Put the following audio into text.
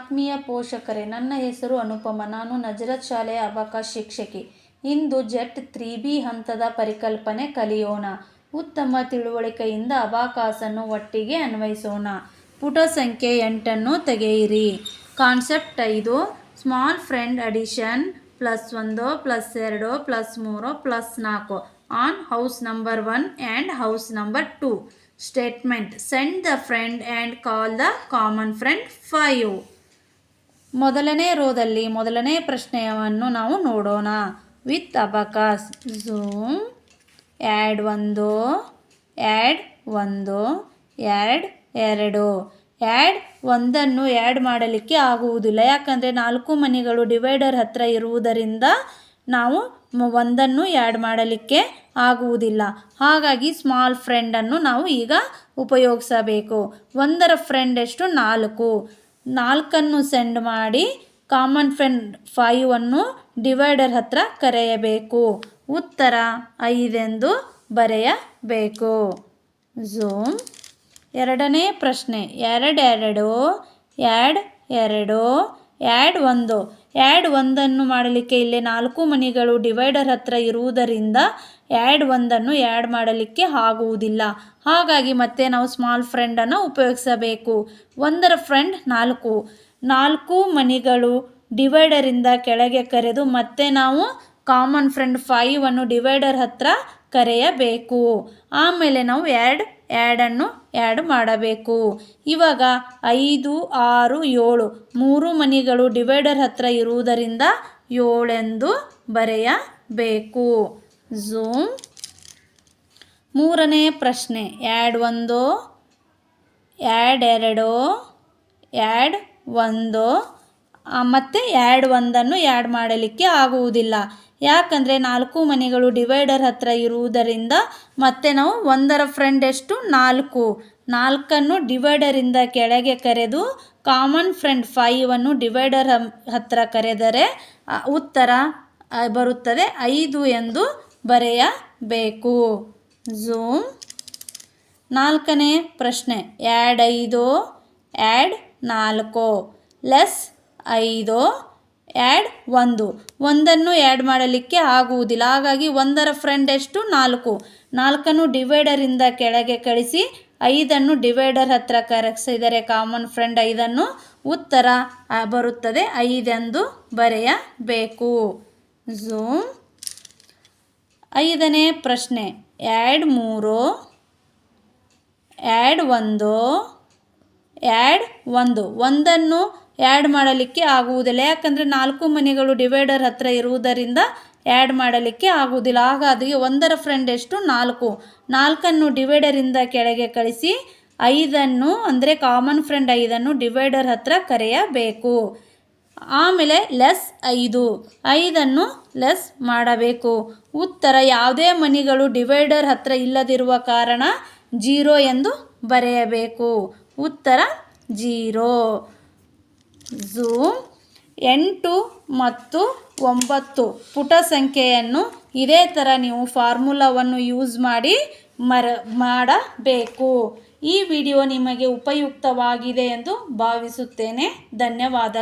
ಆತ್ಮೀಯ ಪೋಷಕರೇ, ನನ್ನ ಹೆಸರು ಅನುಪಮ. ನಾನು ನಜರತ್ ಶಾಲೆಯ ಅಬಾಕಸ್ ಶಿಕ್ಷಕಿ. ಇಂದು ಜೆಟ್ 3B ಹಂತದ ಪರಿಕಲ್ಪನೆ ಕಲಿಯೋಣ. ಉತ್ತಮ ತಿಳುವಳಿಕೆಯಿಂದ ಅಬಾಕಸನ್ನು ಒಟ್ಟಿಗೆ ಅನ್ವಯಿಸೋಣ. ಪುಟ ಸಂಖ್ಯೆ 8 ತೆಗೆಯಿರಿ. Concept 5 small friend addition +1 +2 +3 +4 on house number 1 and house number 2. Statement send the friend and call the common friend 5. ಮೊದಲನೇ ರೋದಲ್ಲಿ ಮೊದಲನೇ ಪ್ರಶ್ನೆಯನ್ನು ನಾವು ನೋಡೋಣ. With abacus zoom add 1 add 1 add 2. Add 1 add ಮಾಡಲಿಕ್ಕೆ ಆಗುವುದಿಲ್ಲ, ಯಾಕಂದರೆ 4 ಮನೆಗಳು ಡಿವೈಡರ್ ಹತ್ತಿರ ಇರುವುದರಿಂದ ನಾವು 1 ಆ್ಯಡ್ ಮಾಡಲಿಕ್ಕೆ ಆಗುವುದಿಲ್ಲ. ಹಾಗಾಗಿ ಸ್ಮಾಲ್ ಫ್ರೆಂಡನ್ನು ನಾವು ಈಗ ಉಪಯೋಗಿಸಬೇಕು. 1ರ ಫ್ರೆಂಡ್ ಎಷ್ಟು? 4. 4 ಸೆಂಡ್ ಮಾಡಿ ಕಾಮನ್ ಫ್ರೆಂಡ್ 5 ಡಿವೈಡರ್ ಹತ್ತಿರ ಕರೆಯಬೇಕು. ಉತ್ತರ 5 ಎಂದು ಬರೆಯಬೇಕು. ಝೂಮ್. ಎರಡನೇ ಪ್ರಶ್ನೆ ಆ್ಯಡ್ 2 ಆ್ಯಡ್ 2 ಆ್ಯಡ್ 1. ಆ್ಯಡ್ 1 ಮಾಡಲಿಕ್ಕೆ ಇಲ್ಲಿ 4 ಮನೆಗಳು ಡಿವೈಡರ್ ಹತ್ತಿರ ಇರುವುದರಿಂದ ಆ್ಯಡ್ 1 ಆ್ಯಡ್ ಮಾಡಲಿಕ್ಕೆ ಆಗುವುದಿಲ್ಲ. ಹಾಗಾಗಿ ಮತ್ತೆ ನಾವು ಸ್ಮಾಲ್ ಫ್ರೆಂಡನ್ನು ಉಪಯೋಗಿಸಬೇಕು. 1ರ ಫ್ರೆಂಡ್ 4 ಮನೆಗಳು ಡಿವೈಡರಿಂದ ಕೆಳಗೆ ಕರೆದು ಮತ್ತೆ ನಾವು ಕಾಮನ್ ಫ್ರೆಂಡ್ 5 ಡಿವೈಡರ್ ಹತ್ತಿರ ಕರೆಯಬೇಕು. ಆಮೇಲೆ ನಾವು ಆ್ಯಡನ್ನು ಆ್ಯಡ್ ಮಾಡಬೇಕು. ಇವಾಗ 5, 6, 7 3 ಮನೆಗಳು ಡಿವೈಡರ್ ಹತ್ತಿರ ಇರುವುದರಿಂದ 7 ಎಂದು ಬರೆಯಬೇಕು. ಝೂಮ್. ಮೂರನೇ ಪ್ರಶ್ನೆ ಆ್ಯಡ್ 1 ಆ್ಯಡ್ 2 ಆ್ಯಡ್ 1 ಮತ್ತು ಆ್ಯಡ್ 1 ಆ್ಯಡ್ ಮಾಡಲಿಕ್ಕೆ ಆಗುವುದಿಲ್ಲ, ಯಾಕಂದರೆ 4 ಮನೆಗಳು ಡಿವೈಡರ್ ಹತ್ತಿರ ಇರುವುದರಿಂದ ಮತ್ತೆ ನಾವು 1ರ ಫ್ರೆಂಡ್ ಎಷ್ಟು? 4 ಡಿವೈಡರಿಂದ ಕೆಳಗೆ ಕರೆದು ಕಾಮನ್ ಫ್ರೆಂಡ್ 5 ಡಿವೈಡರ್ ಹತ್ತಿರ ಕರೆದರೆ ಉತ್ತರ ಬರುತ್ತದೆ 5 ಎಂದು ಬರೆಯಬೇಕು. ಝೂಮ್. 4ನೇ ಪ್ರಶ್ನೆ add 5 add 4 less 5 add 1. 1 add ಮಾಡಲಿಕ್ಕೆ ಆಗುವುದಿಲ್ಲ, ಹಾಗಾಗಿ 1ರ ಫ್ರೆಂಡ್ ಎಷ್ಟು? 4 ಡಿವೈಡರಿಂದ ಕೆಳಗೆ ಕಳಿಸಿ 5 ಡಿವೈಡರ್ ಹತ್ತಿರ ಕರೆಸಿದರೆ ಕಾಮನ್ ಫ್ರೆಂಡ್ 5 ಉತ್ತರ ಬರುತ್ತದೆ 5 ಎಂದು ಬರೆಯಬೇಕು. ಝೂಮ್. 5ನೇ ಪ್ರಶ್ನೆ ಆ್ಯಡ್ 3 ಆ್ಯಡ್ 1 ಆ್ಯಡ್ 1. 1 ಆ್ಯಡ್ ಮಾಡಲಿಕ್ಕೆ ಆಗುವುದಿಲ್ಲ, ಯಾಕಂದರೆ 4 ಮನೆಗಳು ಡಿವೈಡರ್ ಹತ್ತಿರ ಇರುವುದರಿಂದ ಆ್ಯಡ್ ಮಾಡಲಿಕ್ಕೆ ಆಗುವುದಿಲ್ಲ. ಹಾಗಾಗಿ 1ರ ಫ್ರೆಂಡ್ ಎಷ್ಟು? 4 ಡಿವೈಡರಿಂದ ಕೆಳಗೆ ಕಳಿಸಿ 5 ಅಂದರೆ ಕಾಮನ್ ಫ್ರೆಂಡ್ 5 ಡಿವೈಡರ್ ಹತ್ತಿರ ಕರೆಯಬೇಕು. ಆಮೇಲೆ ಲೆಸ್ 5 ಲೆಸ್ ಮಾಡಬೇಕು. ಉತ್ತರ ಯಾವುದೇ ಮನೆಗಳು ಡಿವೈಡರ್ ಹತ್ತಿರ ಇಲ್ಲದಿರುವ ಕಾರಣ 0 ಎಂದು ಬರೆಯಬೇಕು. ಉತ್ತರ 0. ಝೂಮ್. 8 ಮತ್ತು 9 ಪುಟ ಸಂಖ್ಯೆಯನ್ನು ಇದೇ ಥರ ನೀವು ಫಾರ್ಮುಲಾವನ್ನು ಯೂಸ್ ಮಾಡಿ ಮಾಡಬೇಕು. ಈ ವಿಡಿಯೋ ನಿಮಗೆ ಉಪಯುಕ್ತವಾಗಿದೆ ಎಂದು ಭಾವಿಸುತ್ತೇನೆ. ಧನ್ಯವಾದ.